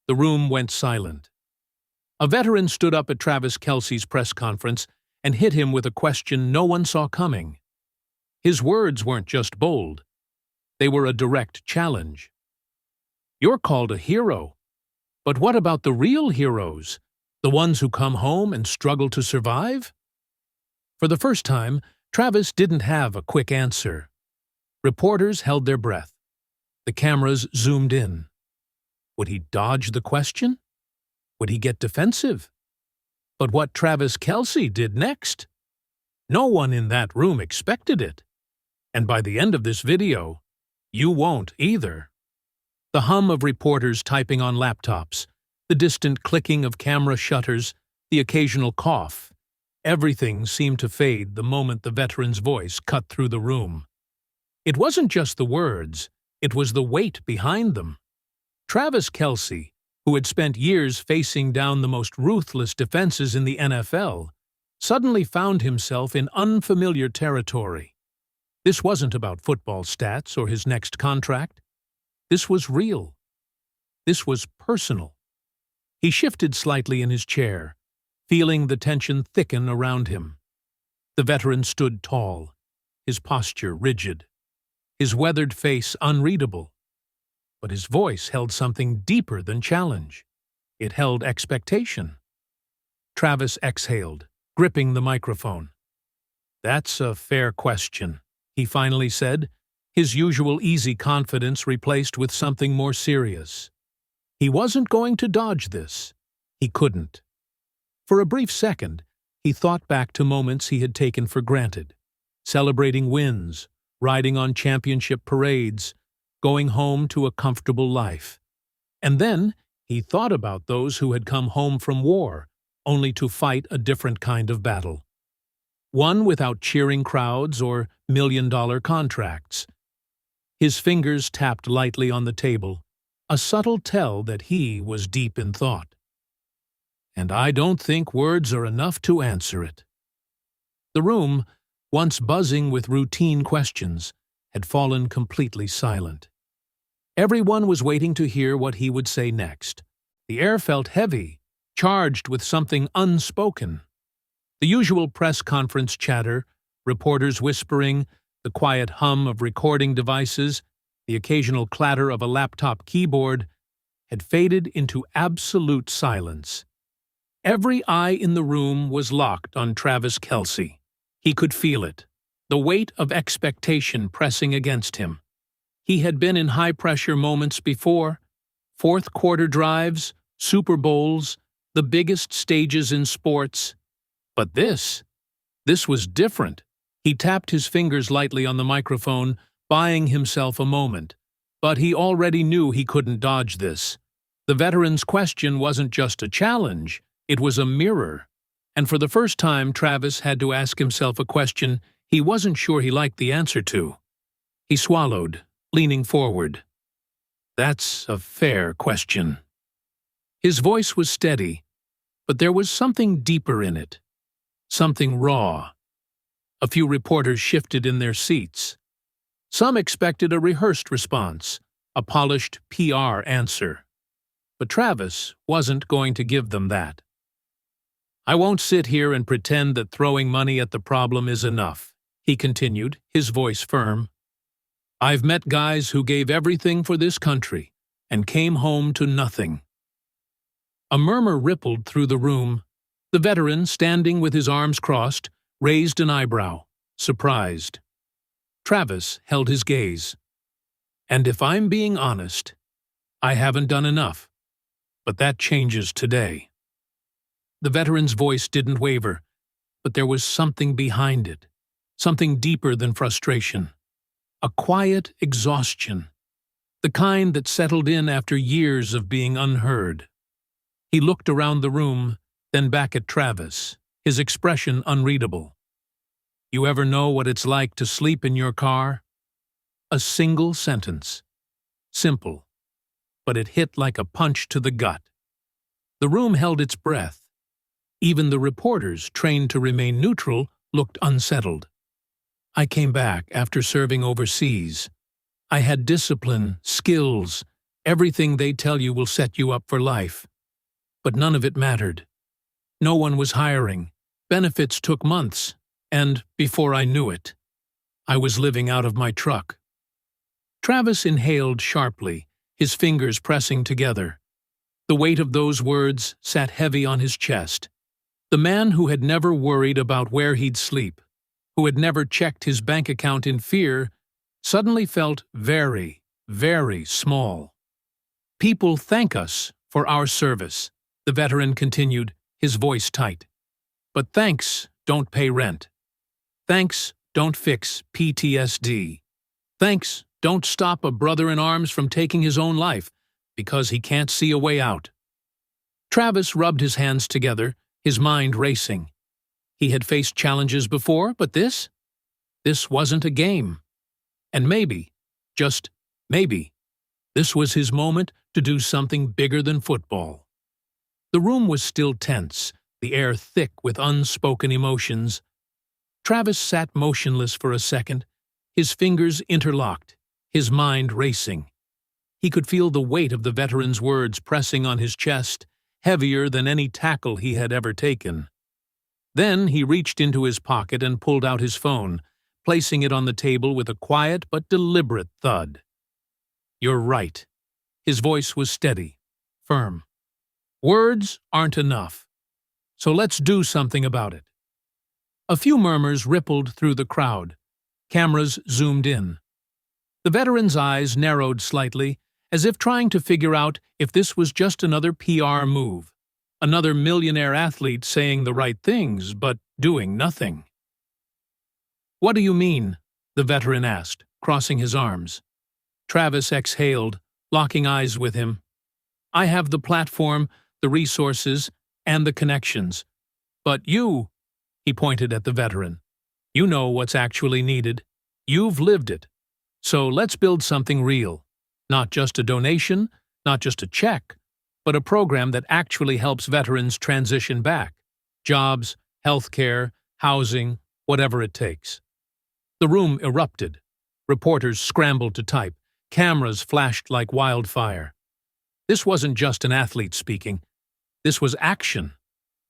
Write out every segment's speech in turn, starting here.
The room went silent. A veteran stood up at Travis Kelce's press conference and hit him with a question no one saw coming. His words weren't just bold. They were a direct challenge. "You're called a hero. But what about the real heroes? The ones who come home and struggle to survive?" For the first time, Travis didn't have a quick answer. Reporters held their breath. The cameras zoomed in. Would he dodge the question? Would he get defensive? But what Travis Kelce did next? No one in that room expected it. And by the end of this video, you won't either. The hum of reporters typing on laptops, the distant clicking of camera shutters, the occasional cough, everything seemed to fade the moment the veteran's voice cut through the room. It wasn't just the words, it was the weight behind them. Travis Kelce, who had spent years facing down the most ruthless defenses in the NFL, suddenly found himself in unfamiliar territory. This wasn't about football stats or his next contract. This was real. This was personal. He shifted slightly in his chair, feeling the tension thicken around him. The veteran stood tall, his posture rigid, his weathered face unreadable. But his voice held something deeper than challenge. It held expectation. Travis exhaled, gripping the microphone. "That's a fair question," he finally said, his usual easy confidence replaced with something more serious. He wasn't going to dodge this. He couldn't. For a brief second, he thought back to moments he had taken for granted, celebrating wins, riding on championship parades, going home to a comfortable life. And then he thought about those who had come home from war, only to fight a different kind of battle. One without cheering crowds or million-dollar contracts. His fingers tapped lightly on the table, a subtle tell that he was deep in thought. "And I don't think words are enough to answer it." The room, once buzzing with routine questions, had fallen completely silent. Everyone was waiting to hear what he would say next. The air felt heavy, charged with something unspoken. The usual press conference chatter, reporters whispering, the quiet hum of recording devices, the occasional clatter of a laptop keyboard, had faded into absolute silence. Every eye in the room was locked on Travis Kelce. He could feel it, the weight of expectation pressing against him. He had been in high-pressure moments before, fourth-quarter drives, Super Bowls, the biggest stages in sports. But this was different. He tapped his fingers lightly on the microphone, buying himself a moment. But he already knew he couldn't dodge this. The veteran's question wasn't just a challenge, it was a mirror. And for the first time, Travis had to ask himself a question he wasn't sure he liked the answer to. He swallowed, leaning forward. "That's a fair question." His voice was steady, but there was something deeper in it. Something raw. A few reporters shifted in their seats. Some expected a rehearsed response, a polished PR answer. But Travis wasn't going to give them that. "I won't sit here and pretend that throwing money at the problem is enough," he continued, his voice firm. "I've met guys who gave everything for this country and came home to nothing." A murmur rippled through the room. The veteran, standing with his arms crossed, raised an eyebrow, surprised. Travis held his gaze. "And if I'm being honest, I haven't done enough. But that changes today." The veteran's voice didn't waver, but there was something behind it, something deeper than frustration. A quiet exhaustion, the kind that settled in after years of being unheard. He looked around the room, then back at Travis, his expression unreadable. "You ever know what it's like to sleep in your car?" A single sentence. Simple, but it hit like a punch to the gut. The room held its breath. Even the reporters, trained to remain neutral, looked unsettled. "I came back after serving overseas. I had discipline, skills, Everything they tell you will set you up for life. But none of it mattered. No one was hiring. Benefits took months, and before I knew it, I was living out of my truck. Travis inhaled sharply, his fingers pressing together. The weight of those words sat heavy on his chest. The man who had never worried about where he'd sleep, who had never checked his bank account in fear, suddenly felt very, very small. "People thank us for our service," the veteran continued, his voice tight. "But thanks don't pay rent. Thanks don't fix PTSD. Thanks don't stop a brother in arms from taking his own life because he can't see a way out." Travis rubbed his hands together, his mind racing. He had faced challenges before, but this wasn't a game. And maybe, just maybe, this was his moment to do something bigger than football. The room was still tense, the air thick with unspoken emotions. Travis sat motionless for a second, his fingers interlocked, his mind racing. He could feel the weight of the veteran's words pressing on his chest, heavier than any tackle he had ever taken. Then he reached into his pocket and pulled out his phone, placing it on the table with a quiet but deliberate thud. "You're right." His voice was steady, firm. "Words aren't enough. So let's do something about it." A few murmurs rippled through the crowd. Cameras zoomed in. The veteran's eyes narrowed slightly, as if trying to figure out if this was just another PR move, another millionaire athlete saying the right things but doing nothing. "What do you mean?" the veteran asked, crossing his arms. Travis exhaled, locking eyes with him. "I have the platform, the resources, and the connections. But you," he pointed at the veteran, "you know what's actually needed. You've lived it. So let's build something real. Not just a donation, not just a check, but a program that actually helps veterans transition back. Jobs, healthcare, housing, whatever it takes." The room erupted. Reporters scrambled to type. Cameras flashed like wildfire. This wasn't just an athlete speaking. This was action.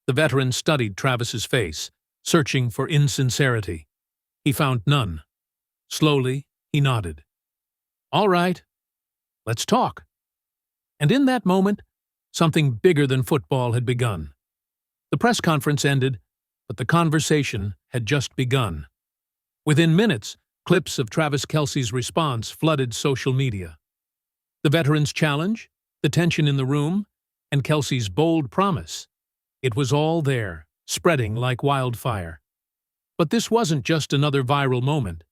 The veteran studied Travis's face, searching for insincerity. He found none. Slowly, he nodded. "All right, let's talk." And in that moment, something bigger than football had begun. The press conference ended, but the conversation had just begun. Within minutes, clips of Travis Kelce's response flooded social media. The veteran's challenge, the tension in the room, and Kelce's bold promise. It was all there, spreading like wildfire. But this wasn't just another viral moment.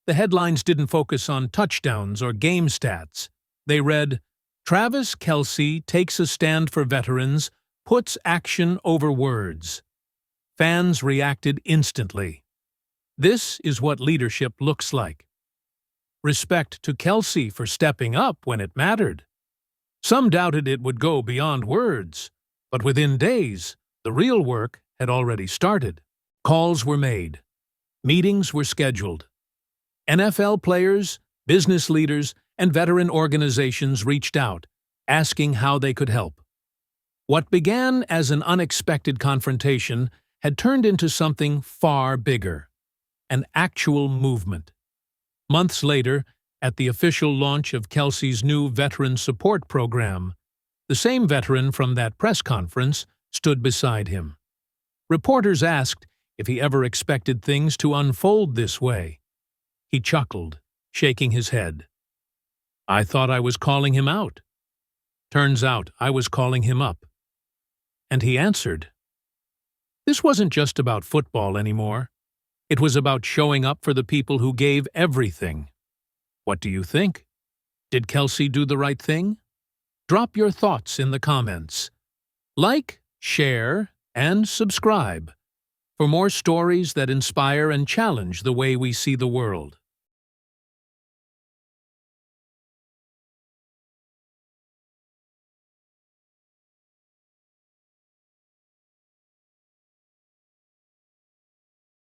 The headlines didn't focus on touchdowns or game stats. They read, "Travis Kelce takes a stand for veterans, puts action over words." Fans reacted instantly. This is what leadership looks like. Respect to Kelce for stepping up when it mattered. Some doubted it would go beyond words, but within days, the real work had already started. Calls were made. Meetings were scheduled. NFL players, business leaders, and veteran organizations reached out, asking how they could help. What began as an unexpected confrontation had turned into something far bigger. An actual movement. Months later, at the official launch of Kelce's new veteran support program, the same veteran from that press conference stood beside him. Reporters asked if he ever expected things to unfold this way. He chuckled, shaking his head. "I thought I was calling him out. Turns out I was calling him up." And he answered. This wasn't just about football anymore. It was about showing up for the people who gave everything. What do you think? Did Kelce do the right thing? Drop your thoughts in the comments. Like, share, and subscribe for more stories that inspire and challenge the way we see the world.